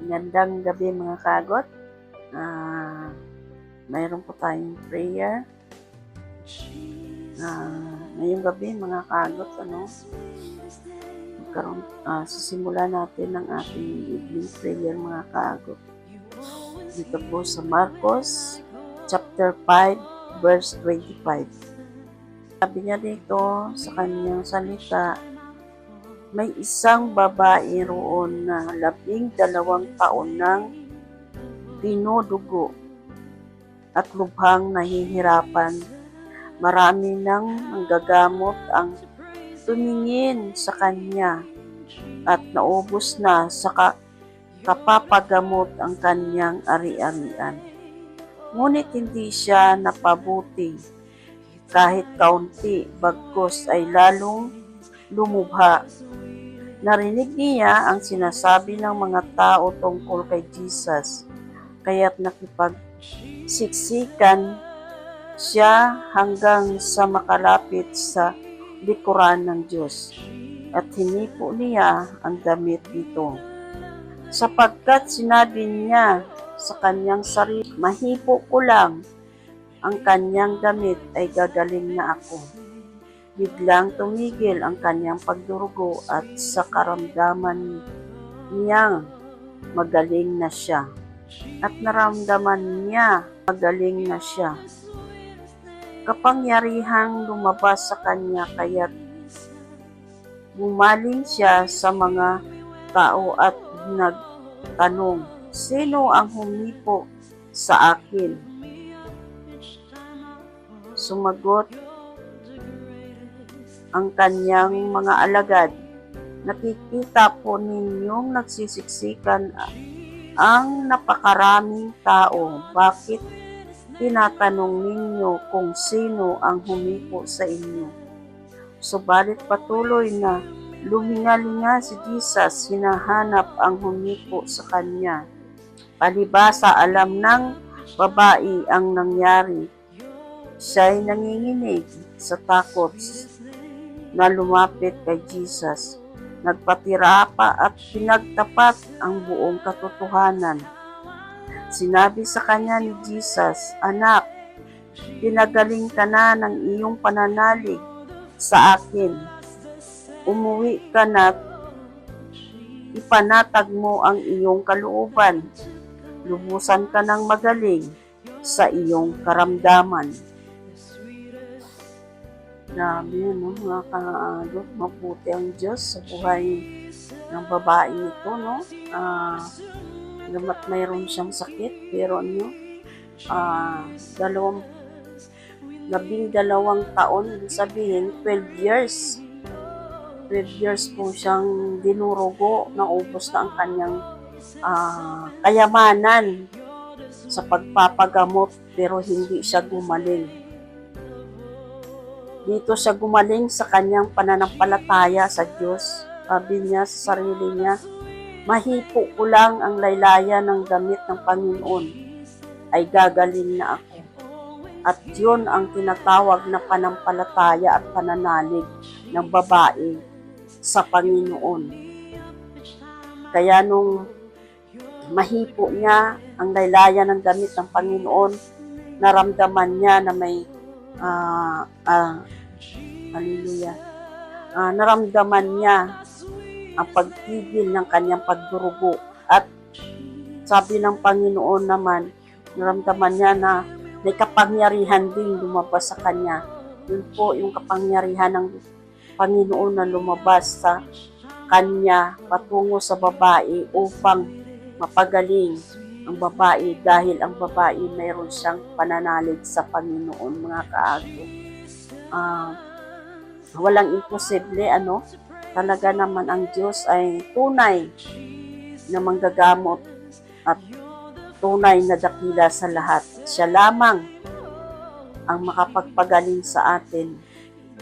Magandang gabi mga kagot. Mayroon po tayong prayer. Ngayong gabi mga kagot, sisimula natin ang ating evening prayer mga kagot. Dito po sa Marcos chapter 5 verse 25. Sabi niya dito sa kanyang salita, may isang babae roon na 12 taon nang dinudugo at lubhang nahihirapan. Marami nang manggagamot ang tumingin sa kanya at naubos na sa kapapagamot ang kanyang ari-arian. Ngunit hindi siya napabuti kahit kaunti, bagkus ay lalong lumubha. Narinig niya ang sinasabi ng mga tao tungkol kay Jesus, kaya't nakipagsiksikan siya hanggang sa makalapit sa likuran ng Diyos, at hinipo niya ang damit nito. Sapagkat sinabi niya sa kanyang sarili, mahipo ko lang ang kanyang damit ay gagaling na ako. Biglang tumigil ang kanyang pagdurugo at sa karamdaman niyang magaling na siya. At naramdaman niya magaling na siya. Kapangyarihang lumabas sa kanya, kaya't bumaling siya sa mga tao at nagtanong, sino ang humipo sa akin? Sumagot ang kanyang mga alagad, nakikita po ninyong nagsisiksikan ang napakaraming tao. Bakit tinatanong ninyo kung sino ang humipo sa inyo? Subalit patuloy na lumingalinga si Jesus, hinahanap ang humipo sa kanya. Palibhasa alam ng babae ang nangyari. Siya'y nanginginig sa takot na lumapit kay Jesus. Nagpatira pa at pinagtapat ang buong katotohanan. Sinabi sa kanya ni Jesus, anak, pinagaling ka na ng iyong pananalig sa akin. Umuwi ka na, ipanatag mo ang iyong kalooban. Lubusan ka ng magaling sa iyong karamdaman. Grabe, mga kaadot, mabuti ang Diyos sa buhay ng babae ito, Damat mayroon siyang sakit, pero 12 taon, sabihin 12 years. 12 years po siyang dinurugo, naubos na ang kanyang kayamanan sa pagpapagamot, pero hindi siya gumaling. Dito siya gumaling sa kanyang pananampalataya sa Diyos. Sabi niya sa sarili niya, mahipo ko lang ang laylayan ng damit ng Panginoon, ay gagaling na ako. At yun ang tinatawag na panampalataya at pananalig ng babae sa Panginoon. Kaya nung mahipo niya ang laylayan ng damit ng Panginoon, naramdaman niya na may naramdaman niya ang pagtigil ng kanyang pagdurugo, at sabi ng Panginoon naman, naramdaman niya na may kapangyarihan din lumabas sa kanya. Yun po yung kapangyarihan ng Panginoon na lumabas sa kanya patungo sa babae upang mapagaling ang babae, dahil ang babae mayroon siyang pananalig sa Panginoon, mga kaago. Walang imposible, talaga naman ang Diyos ay tunay na manggagamot at tunay na dakila sa lahat. Siya lamang ang makapagpagaling sa atin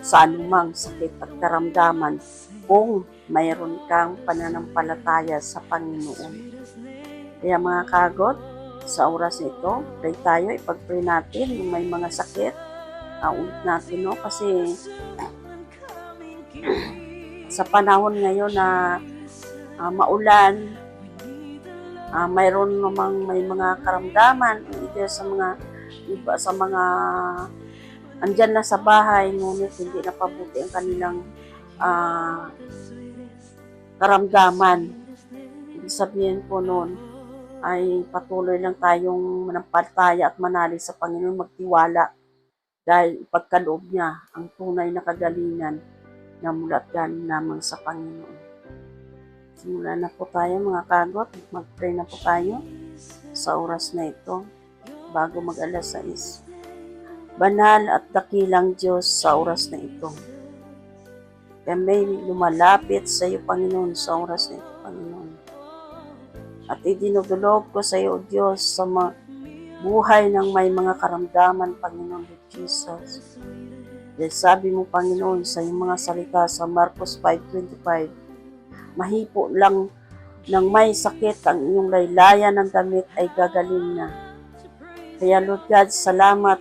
sa anumang sakit at karamdaman kung mayroon kang pananampalataya sa Panginoon. Kaya mga kagot, sa oras nito, pray tayo, ipag-pray natin yung may mga sakit. Ulit natin, kasi sa panahon ngayon na maulan, Mayroon namang may mga karamdaman, either sa mga iba sa mga andyan na sa bahay, ngunit hindi napabuti ang kanilang ah, karamdaman. Ibig sabihin po noon ay patuloy lang tayong manampalataya at manalig sa Panginoon, magtiwala dahil ipagkaloob niya ang tunay na kagalingan na mula at galing lamang sa Panginoon. Simulan na po tayo mga kagot, mag-pray na po tayo sa oras na ito bago mag-alas 6. Banal at dakilang Diyos, sa oras na ito, kami lumalapit sa iyo, Panginoon, sa oras na ito, Panginoon. At idinudulog ko sa iyo, Diyos, sa buhay ng may mga karamdaman, Panginoon Jesus. Dahil sabi mo, Panginoon, sa iyong mga salita sa Marcos 5:25, mahipo lang ng may sakit ang iyong laylayan ng damit ay gagaling na. Kaya Lord God, salamat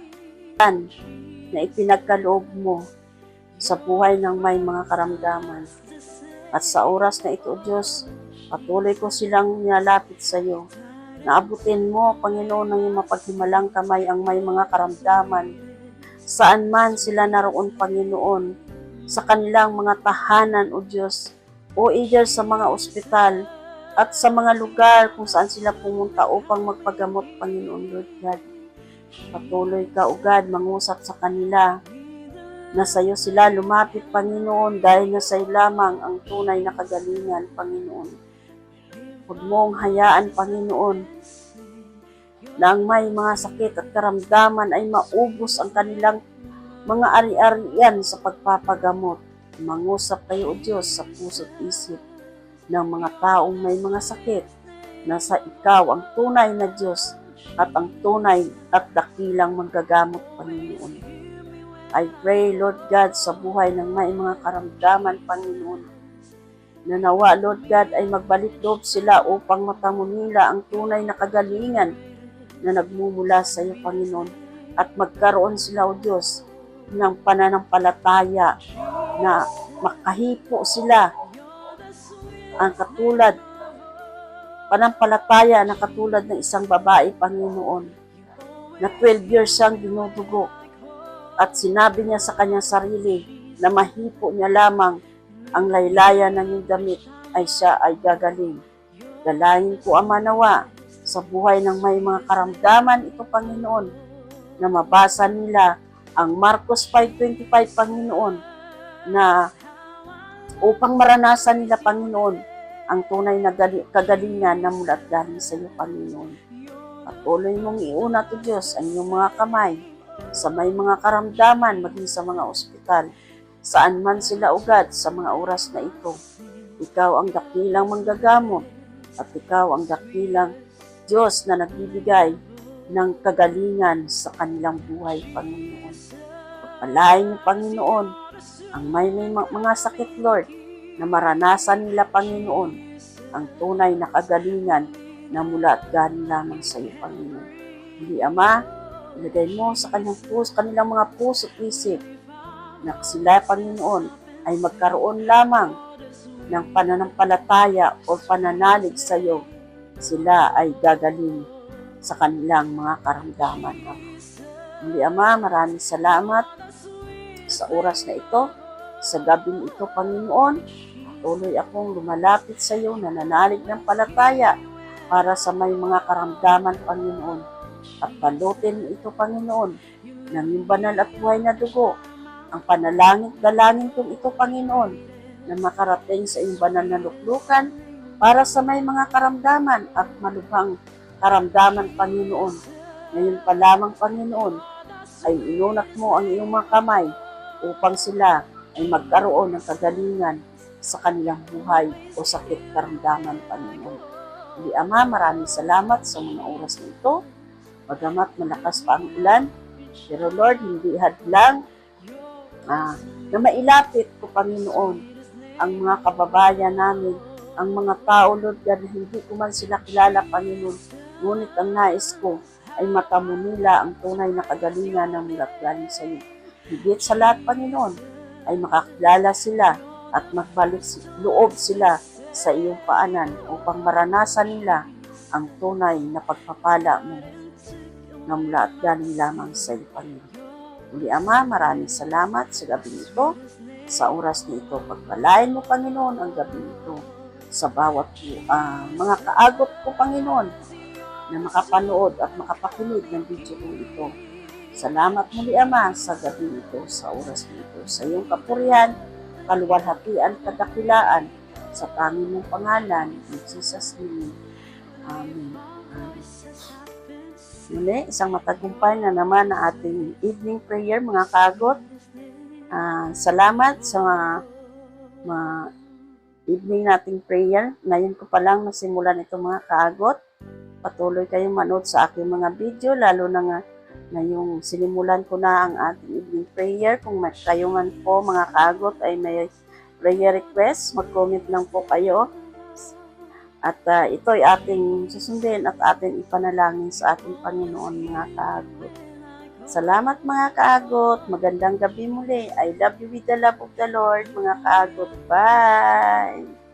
na ipinagkaloob mo sa buhay ng may mga karamdaman. At sa oras na ito, Diyos, patuloy ko silang nilalapit sa iyo. Naabutin mo, Panginoon, ng iyong mapaghimalang kamay ang may mga karamdaman. Saan man sila naroon, Panginoon, sa kanilang mga tahanan, O Diyos, o either sa mga ospital at sa mga lugar kung saan sila pumunta upang magpagamot, Panginoon, Lord God. Patuloy ka, O God, mangusap sa kanila na sa iyo sila lumapit, Panginoon, dahil na sa iyo lamang ang tunay na kagalingan, Panginoon. Huwag mong hayaan, Panginoon, na ang may mga sakit at karamdaman ay maubos ang kanilang mga ari-arian sa pagpapagamot. Mangusap kayo, O Diyos, sa puso't isip ng mga taong may mga sakit, na sa ikaw ang tunay na Diyos at ang tunay at dakilang manggagamot, Panginoon. I pray, Lord God, sa buhay ng may mga karamdaman, Panginoon, na nawa, Lord God, ay magbalik loob sila upang matamo nila ang tunay na kagalingan na nagmumula sa iyo, Panginoon, at magkaroon sila, O Diyos, ng pananampalataya na makahipo sila ang panampalataya na katulad ng isang babae, Panginoon, na 12 years siyang dinudugo. At sinabi niya sa kanyang sarili na mahipo niya lamang ang laylayan ng iyong damit ay siya ay gagaling. Dalangin ko, Ama, nawa sa buhay ng may mga karamdaman ito, Panginoon, na mabasa nila ang Marcos 5:25, Panginoon, na upang maranasan nila, Panginoon, ang tunay na kagalingan na mula at galing sa iyo, Panginoon. Patuloy mong iuna, to Diyos, ang iyong mga kamay sa may mga karamdaman, maging sa mga ospital, saan man sila ugad sa mga oras na ito. Ikaw ang dakilang manggagamot at ikaw ang dakilang Diyos na nagbibigay ng kagalingan sa kanilang buhay, Panginoon. Pagpalain niyo, Panginoon, ang may mga sakit, Lord, na maranasan nila, Panginoon, ang tunay na kagalingan na mula at galing lamang sa iyo, Panginoon. Hindi, Ama, ilagay mo sa kanilang mga puso at isip na sila, Panginoon, ay magkaroon lamang ng pananampalataya o pananalig sa iyo. Sila ay gagaling sa kanilang mga karamdaman. Hindi, Ama, maraming salamat sa oras na ito, sa gabing ito, Panginoon. Tuloy akong lumalapit sa iyo, nananalig ng palataya para sa may mga karamdaman, Panginoon. At balutin ito, Panginoon, ng iyong banal at buhay na dugo, ang dalangin kong ito, Panginoon, na makarating sa iyong banal na luklukan para sa may mga karamdaman at malubhang karamdaman, Panginoon. Ngayon pa lamang, Panginoon, ay inunat mo ang iyong mga kamay upang sila ay magkaroon ng kagalingan sa kanilang buhay o sakit karamdaman, Panginoon. Hindi, Ama, maraming salamat sa mga oras na ito. Bagamat malakas pa ang ulan, pero Lord, hindi hadlang na mailapit ko, Panginoon, ang mga kababayan namin, ang mga tao, Lord God, hindi ko man sila kilala, Panginoon. Ngunit ang nais ko ay matamo nila ang tunay na kagalingan ng mula galing sa iyo. Higit sa lahat, Panginoon, ay makakilala sila at magbalik loob sila sa iyong paanan upang maranasan nila ang tunay na pagpapala mo na mula at galing lamang sa iyo, Panginoon. Muli, Ama, maraming salamat sa gabi ito, sa oras na ito. Pagpalain mo, Panginoon, ang gabi ito sa bawat mga kaagot ko, Panginoon, na makapanood at makapakinig ng video ko ito. Salamat muli, Ama, sa gabi ito, sa oras nito, sa iyong kapurihan, kaluwalhatian, kadakilaan, sa Panginoong pangalan, in Jesus' name. Amen. Amen. Muli, isang matagumpay na naman ang ating evening prayer, mga kaagot. Salamat sa mga evening nating prayer. Ngayon ko pa lang nasimulan ito, mga kaagot. Patuloy kayong manood sa aking mga video, lalo na nga ngayong sinimulan ko na ang ating evening prayer. Kung kayo man po, mga kaagot, ay may prayer request, mag-comment lang po kayo. At ito ay ating susundin at ating ipanalangin sa ating Panginoon, mga kaagot. Salamat, mga kaagot. Magandang gabi muli. I love you with the love of the Lord, mga kaagot. Bye!